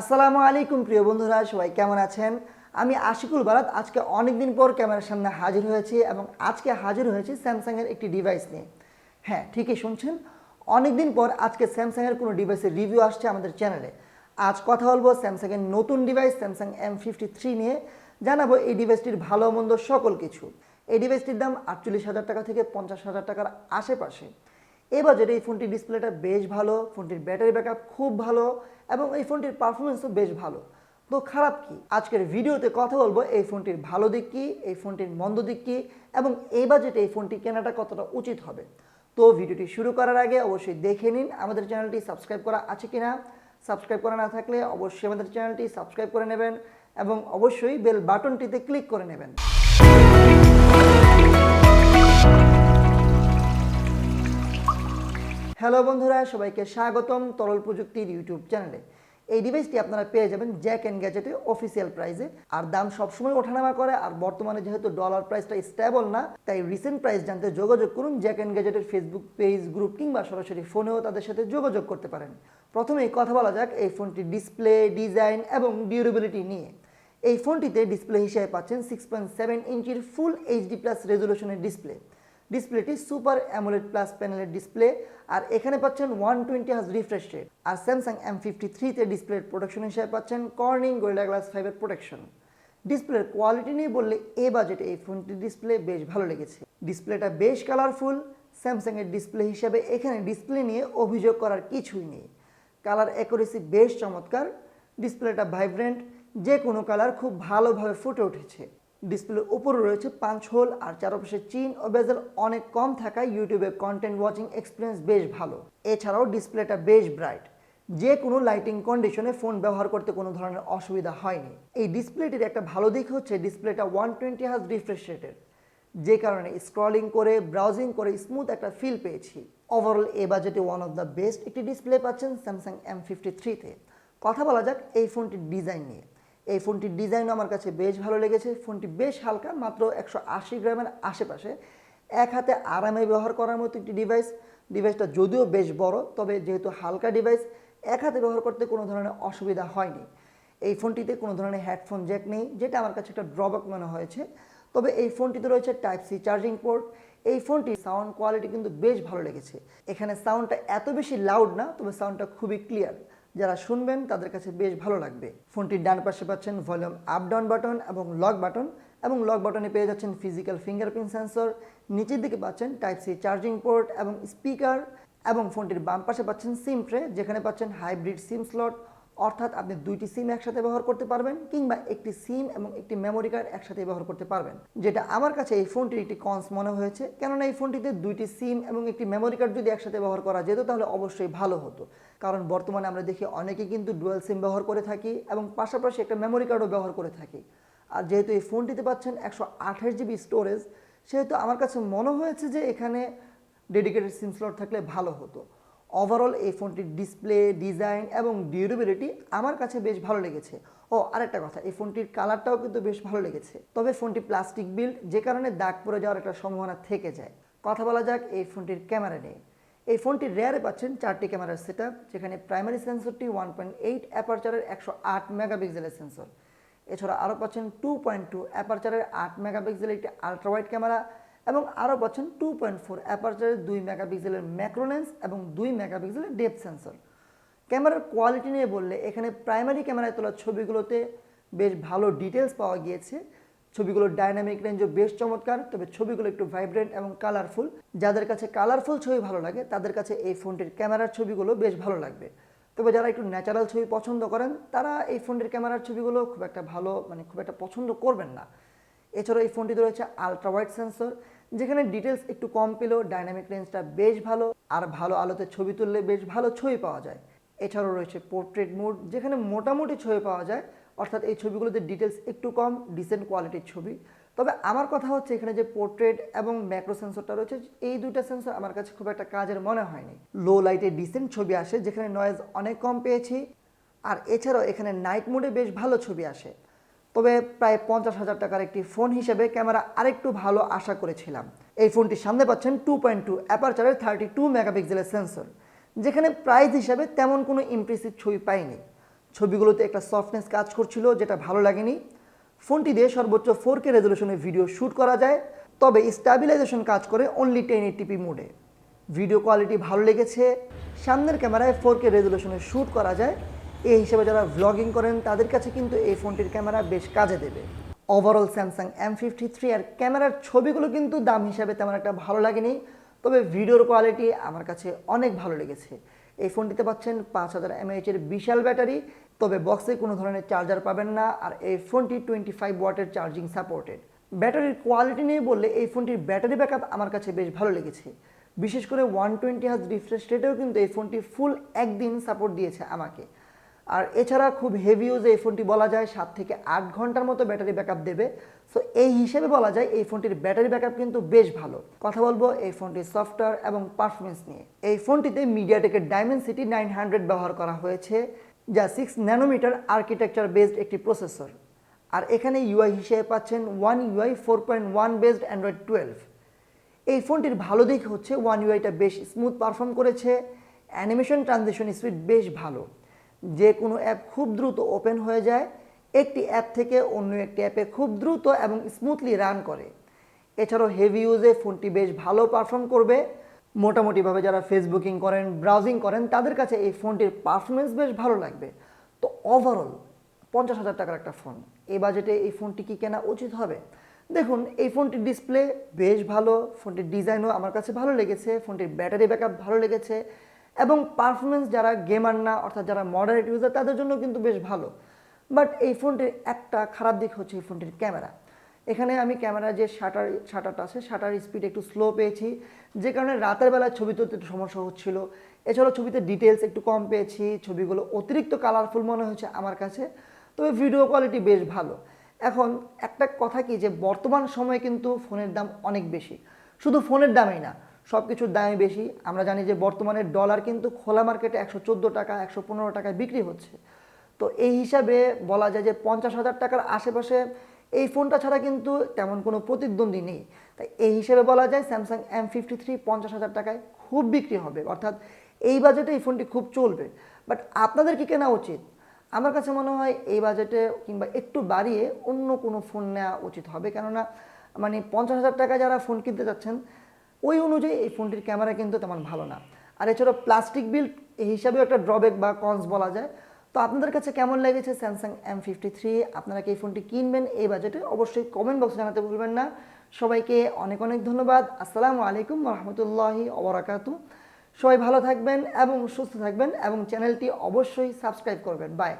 আসসালামু আলাইকুম প্রিয় বন্ধুরা, সবাই কেমন আছেন? আমি আশিকুল বারাত আজকে অনেক দিন পর ক্যামেরার সামনে হাজির হয়েছি এবং আজকে হাজির হয়েছি স্যামসাংয়ের একটি ডিভাইস নিয়ে। হ্যাঁ, ঠিকই শুনছেন, অনেক দিন পর আজকে স্যামসাংয়ের কোনো ডিভাইসের রিভিউ আসছে আমাদের চ্যানেলে। আজ কথা বলবো স্যামসাংয়ের নতুন ডিভাইস স্যামসাং M53 নিয়ে। জানাবো এই ডিভাইসটির ভালো মন্দ সকল কিছু। এই ডিভাইসটির দাম 48,000 টাকা থেকে 50,000 টাকার আশেপাশে। এই বাজেটে এই ফোনটির ডিসপ্লেটা বেশ ভালো, ফোনটির ব্যাটারি ব্যাকআপ খুব ভালো এবং এই ফোনটির পারফরমেন্সও বেশ ভালো। তো খারাপ কি? আজকের ভিডিওতে কথা বলবো এই ফোনটির ভালো দিক কী, এই ফোনটির মন্দ দিক কী এবং এই বাজেটে এই ফোনটি কেনাটা কতটা উচিত হবে। তো ভিডিওটি শুরু করার আগে অবশ্যই দেখে নিন আমাদের চ্যানেলটি সাবস্ক্রাইব করা আছে কিনা। সাবস্ক্রাইব করা না থাকলে অবশ্যই আমাদের চ্যানেলটি সাবস্ক্রাইব করে নেবেন এবং অবশ্যই বেল বাটনটিতে ক্লিক করে নেবেন। হ্যালো বন্ধুরা, সবাইকে স্বাগতম তরল প্রযুক্তির ইউটিউব চ্যানেলে। এই ডিভাইসটি আপনারা পেয়ে যাবেন জ্যাক অ্যান্ড গ্যাজেটে অফিসিয়াল প্রাইসে। আর দাম সবসময় ওঠানামা করে, আর বর্তমানে যেহেতু ডলার প্রাইসটা স্টেবল না, তাই রিসেন্ট প্রাইস জানতে যোগাযোগ করুন জ্যাক অ্যান্ড গ্যাজেটের ফেসবুক পেজ, গ্রুপ কিংবা সরাসরি ফোনেও তাদের সাথে যোগাযোগ করতে পারেন। প্রথমেই কথা বলা যাক এই ফোনটির ডিসপ্লে, ডিজাইন এবং ডিউরেবিলিটি নিয়ে। এই ফোনটিতে ডিসপ্লে হিসেবে পাচ্ছেন 6.7 ইঞ্চির ফুল এইচডি প্লাস রেজলিউশনের ডিসপ্লে। ডিসপ্লেটি সুপার অ্যামোলেড প্লাস প্যানেলের ডিসপ্লে, আর এখানে পাচ্ছেন 120 হার্জ রিফ্রেশ রেট। আর স্যামসাং M53 ডিসপ্লের প্রোটেকশন হিসেবে পাচ্ছেন কর্নিং গোরিলা গ্লাস 5 প্রোটেকশন। ডিসপ্লের কোয়ালিটি নিয়ে বললে এ বাজেটে এই ফোনটির ডিসপ্লে বেশ ভালো লেগেছে। ডিসপ্লেটা বেশ কালারফুল। স্যামসাংয়ের ডিসপ্লে হিসাবে এখানে ডিসপ্লে নিয়ে অভিযোগ করার কিছুই নেই। কালার অ্যাকুরেসি বেশ চমৎকার। ডিসপ্লেটা ভাইব্রেন্ট, যে কোনো কালার খুব ভালোভাবে ফুটে উঠেছে। ডিসপ্লের উপরে রয়েছে পাঞ্চ হোল, আর চারপাশে চিন ও বেজেল অনেক কম থাকায় ইউটিউবে কন্টেন্ট ওয়াচিং এক্সপিরিয়েন্স বেশ ভালো। এছাড়াও ডিসপ্লেটা বেশ ব্রাইট, যে কোনো লাইটিং কন্ডিশনে ফোন ব্যবহার করতে কোনো ধরনের অসুবিধা হয়নি। এই ডিসপ্লেটির একটা ভালো দিক হচ্ছে ডিসপ্লেটা 120 হার্জ রিফ্রেশ রেটের, যে কারণে স্ক্রলিং করে ব্রাউজিং করে স্মুথ একটা ফিল পেয়েছি। ওভারঅল এ বাজেটে ওয়ান অফ দ্য বেস্ট একটি ডিসপ্লে পাচ্ছেন স্যামসাং M53-তে। কথা বলা যাক এই ফোনটির ডিজাইন নিয়ে। এই ফোনটির ডিজাইন আমার কাছে বেশ ভালো লেগেছে। ফোনটি বেশ হালকা, মাত্র 180 গ্রামের আশেপাশে। এক হাতে আরামে ব্যবহার করার মতো একটি ডিভাইস। ডিভাইসটা যদিও বেশ বড়, তবে যেহেতু হালকা ডিভাইস, এক হাতে ব্যবহার করতে কোনো ধরনের অসুবিধা হয়নি। এই ফোনটিতে কোনো ধরনের হেডফোন জ্যাক নেই, যেটা আমার কাছে একটা ড্রব্যাক মনে হয়েছে। তবে এই ফোনটিতে রয়েছে টাইপ সি চার্জিং পোর্ট। এই ফোনটির সাউন্ড কোয়ালিটি কিন্তু বেশ ভালো লেগেছে। এখানে সাউন্ডটা এত বেশি লাউড না, তবে সাউন্ডটা খুবই ক্লিয়ার। যারা শুনবেন তাদের কাছে বেশ ভালো লাগবে। ফোনটির ডান পাশে পাচ্ছেন ভলিউম আপ ডাউন বাটন এবং লক বাটন, এবং লক বাটনে পেয়ে যাচ্ছেন ফিজিক্যাল ফিঙ্গারপ্রিন্ট সেন্সর। নিচের দিকে পাচ্ছেন টাইপ সি চার্জিং পোর্ট এবং স্পিকার, এবং ফোনটির বাম পাশে পাচ্ছেন সিম ট্রে, যেখানে পাচ্ছেন হাইব্রিড সিম স্লট, অর্থাৎ আপনি দুইটি সিম একসাথে ব্যবহার করতে পারবেন কিংবা একটি সিম এবং একটি মেমোরি কার্ড একসাথে ব্যবহার করতে পারবেন, যেটা আমার কাছে এই ফোনটির একটি কনস মনে হয়েছে। কেননা এই ফোনটিতে দুইটি সিম এবং একটি মেমোরি কার্ড যদি একসাথে ব্যবহার করা যেত তাহলে অবশ্যই ভালো হতো। কারণ বর্তমানে আমরা দেখি অনেকে কিন্তু ডুয়াল সিম ব্যবহার করে থাকি এবং পাশাপাশি একটা মেমোরি কার্ডও ব্যবহার করে থাকি। আর যেহেতু এই ফোনটিতে পাচ্ছেন 128 জিবি স্টোরেজ, সেহেতু আমার কাছে মনে হয়েছে যে এখানে ডেডিকেটেড সিম স্লট থাকলে ভালো হতো। ওভারঅল এই ফোনটির ডিসপ্লে, ডিজাইন এবং ডিউরেবিলিটি আমার কাছে বেশ ভালো লেগেছে। ও আরেকটা কথা, এই ফোনটির কালারটাও কিন্তু বেশ ভালো লেগেছে। তবে ফোনটি প্লাস্টিক বিল্ড, যে কারণে দাগ পড়ে যাওয়ার একটা সম্ভাবনা থেকে যায়। কথা বলা যাক এই ফোনটির ক্যামেরা নিয়ে। এই ফোনটির রেয়ারে পাচ্ছেন 4টি ক্যামেরার সেটআপ, যেখানে প্রাইমারি সেন্সরটি 1.8 অ্যাপারচারের 108 মেগাপিক্সেলের সেন্সর। এছাড়া আরও পাচ্ছেন 2.2 অ্যাপারচারের 8 মেগাপিক্সেলের একটি আলট্রাওয়াইড ক্যামেরা, এবং আরও পাচ্ছেন 2.4 অ্যাপারচারের 2 মেগাপিক্সেলের ম্যাক্রো লেন্স এবং 2 মেগাপিক্সেলের ডেপথ সেন্সর। ক্যামেরার কোয়ালিটি নিয়ে বললে এখানে প্রাইমারি ক্যামেরায় তোলা ছবিগুলোতে বেশ ভালো ডিটেলস পাওয়া গিয়েছে। ছবিগুলোর ডাইনামিক রেঞ্জও বেশ চমৎকার, তবে ছবিগুলো একটু ভাইব্রেন্ট এবং কালারফুল। যাদের কাছে কালারফুল ছবি ভালো লাগে তাদের কাছে এই ফোনটির ক্যামেরার ছবিগুলো বেশ ভালো লাগবে। তবে যারা একটু ন্যাচারাল ছবি পছন্দ করেন তারা এই ফোনটির ক্যামেরার ছবিগুলো খুব একটা খুব একটা পছন্দ করবেন না। এছাড়াও এই ফোনটিতে রয়েছে আলট্রাওয়াইড সেন্সর, যেখানে ডিটেলস একটু কম পেলেও ডাইনামিক রেঞ্জটা বেশ ভালো, আর ভালো আলোতে ছবি তুললে বেশ ভালো ছবি পাওয়া যায়। এছাড়াও রয়েছে পোর্ট্রেট মোড, যেখানে মোটামুটি ছবি পাওয়া যায়, অর্থাৎ এই ছবিগুলোতে ডিটেলস একটু কম, ডিসেন্ট কোয়ালিটির ছবি। তবে আমার কথা হচ্ছে এখানে যে পোর্ট্রেট এবং ম্যাক্রো সেন্সরটা রয়েছে, এই দুইটা সেন্সর আমার কাছে খুব একটা কাজের মনে হয়নি। লো লাইটে ডিসেন্ট ছবি আসে, যেখানে নয়েজ অনেক কম পেয়েছি। আর এছাড়াও এখানে নাইট মোডে বেশ ভালো ছবি আসে। তবে প্রায় 50,000 টাকার একটি ফোন হিসেবে ক্যামেরা আরেকটু ভালো আশা করেছিলাম। এই ফোনটির সামনে পাচ্ছেন 2.2 অ্যাপারচারের 32 মেগাপিক্সেলের সেন্সর, যেখানে প্রাইস হিসাবে তেমন কোনো ইমপ্রেসিভ ছবি পাইনি। ছবিগুলোতে একটা সফটনেস কাজ করছিল যেটা ভালো লাগেনি। ফোনটি দিয়ে সর্বোচ্চ 4K রেজলিউশনে ভিডিও শ্যুট করা যায়, তবে স্ট্যাবিলাইজেশন কাজ করে অনলি 1080p মোডে। ভিডিও কোয়ালিটি ভালো লেগেছে, সামনের ক্যামেরায় 4K রেজলিউশনে শ্যুট করা যায়। এই হিসেবে যারা ভ্লগিং করেন তাদের কাছে কিন্তু এই ফোনটির ক্যামেরা বেশ কাজে দেবে। ওভারঅল স্যামসাং M53 এর ক্যামেরার ছবিগুলো কিন্তু দাম হিসাবে তেমন একটা ভালো লাগেনি, তবে ভিডিওর কোয়ালিটি আমার কাছে অনেক ভালো লেগেছে। এই ফোনটিতে পাচ্ছেন 5000 mAh এর বিশাল ব্যাটারি, তবে বক্সে কোনো ধরনের চার্জার পাবেন না, আর এই ফোনটি 25 ওয়াটের চার্জিং সাপোর্টেড। ব্যাটারির কোয়ালিটি নিয়ে বললে এই ফোনটির ব্যাটারি ব্যাকআপ আমার কাছে বেশ ভালো লেগেছে, বিশেষ করে 120 Hz রিফ্রেশ রেটেও কিন্তু এই ফোনটি ফুল একদিন সাপোর্ট দিয়েছে আমাকে। আর এছাড়া খুব হেভি ইউজে এই ফোনটি বলা যায় 7 থেকে 8 ঘন্টার মতো ব্যাটারি ব্যাকআপ দেবে। সো এই হিসেবে বলা যায় এই ফোনটির ব্যাটারি ব্যাকআপ কিন্তু বেশ ভালো। কথা বলবো এই ফোনটির সফটওয়্যার এবং পারফরমেন্স নিয়ে। এই ফোনটিতে মিডিয়াটেকের ডাইমেনসিটি 900 ব্যবহার করা হয়েছে, যা 6 ন্যানোমিটার আর্কিটেকচার বেসড একটি প্রসেসর। আর এখানে ইউআই হিসেবে পাচ্ছেন One UI 4.1 বেসড অ্যান্ড্রয়েড 12। এই ফোনটির ভালো দিক হচ্ছে One UIটা বেশ স্মুথ পারফর্ম করেছে, অ্যানিমেশন ট্রানজিশন স্পিড বেশ ভালো, যে কোনো অ্যাপ খুব দ্রুত ওপেন হয়ে যায়, একটি অ্যাপ থেকে অন্য একটি অ্যাপে খুব দ্রুত এবং স্মুথলি রান করে। এছাড়াও হেভি ইউজে ফোনটি বেশ ভালো পারফর্ম করবে। মোটামুটিভাবে যারা ফেসবুকিং করেন, ব্রাউজিং করেন, তাদের কাছে এই ফোনটির পারফরমেন্স বেশ ভালো লাগবে। তো ওভারঅল 50,000 টাকার একটা ফোন, এই বাজেটে এই ফোনটি কি কেনা উচিত হবে? দেখুন, এই ফোনটির ডিসপ্লে বেশ ভালো, ফোনটির ডিজাইনও আমার কাছে ভালো লেগেছে, ফোনটির ব্যাটারি ব্যাকআপ ভালো লেগেছে, এবং পারফরমেন্স যারা গেমার না অর্থাৎ যারা মডারেট ইউজার তাদের জন্য কিন্তু বেশ ভালো। বাট এই ফোনটির একটা খারাপ দিক হচ্ছে এই ফোনটির ক্যামেরা। এখানে আমি ক্যামেরার যে শাটারটা আছে, শাটার স্পিড একটু স্লো পেয়েছি, যে কারণে রাতের বেলায় ছবি তুলতে একটু সমস্যা হচ্ছিল। এছাড়াও ছবিতে ডিটেলস একটু কম পেয়েছি, ছবিগুলো অতিরিক্ত কালারফুল মনে হচ্ছে আমার কাছে, তবে ভিডিও কোয়ালিটি বেশ ভালো। এখন একটা কথা কি, যে বর্তমান সময়ে কিন্তু ফোনের দাম অনেক বেশি, শুধু ফোনের দামেই না, সব কিছুর দামই বেশি। আমরা জানি যে বর্তমানে ডলার কিন্তু খোলা মার্কেটে 114 টাকা 115 টাকায় বিক্রি হচ্ছে। তো এই হিসাবে বলা যায় যে 50,000 টাকার আশেপাশে এই ফোনটা ছাড়া কিন্তু তেমন কোনো প্রতিদ্বন্দ্বী নেই। তাই এই হিসেবে বলা যায় স্যামসাং M53 50,000 টাকায় খুব বিক্রি হবে, অর্থাৎ এই বাজেটে এই ফোনটি খুব চলবে। বাট আপনাদের কি কেনা উচিত? আমার কাছে মনে হয় এই বাজেটে কিংবা একটু বাড়িয়ে অন্য কোনো ফোন নেওয়া উচিত হবে, কেননা 50,000 টাকা যারা ফোন কিনতে যাচ্ছেন ওই অনুযায়ী এই ফোনটির ক্যামেরা কিন্তু তেমন ভালো না। আর এছাড়াও প্লাস্টিক বিল্ড এই হিসাবেও একটা ড্রব্যাক বা কনস বলা যায়। তো আপনাদের কাছে কেমন লেগেছে স্যামসাং M53? আপনারা কি এই ফোনটি কিনবেন এই বাজেটে? অবশ্যই কমেন্ট বক্সে জানাতে ভুলবেন না। সবাইকে অনেক অনেক ধন্যবাদ। আসসালামু আলাইকুম ওয়া রাহমাতুল্লাহি ওয়া বারাকাতুহু। সবাই ভালো থাকবেন এবং সুস্থ থাকবেন, এবং চ্যানেলটি অবশ্যই সাবস্ক্রাইব করবেন। বাই।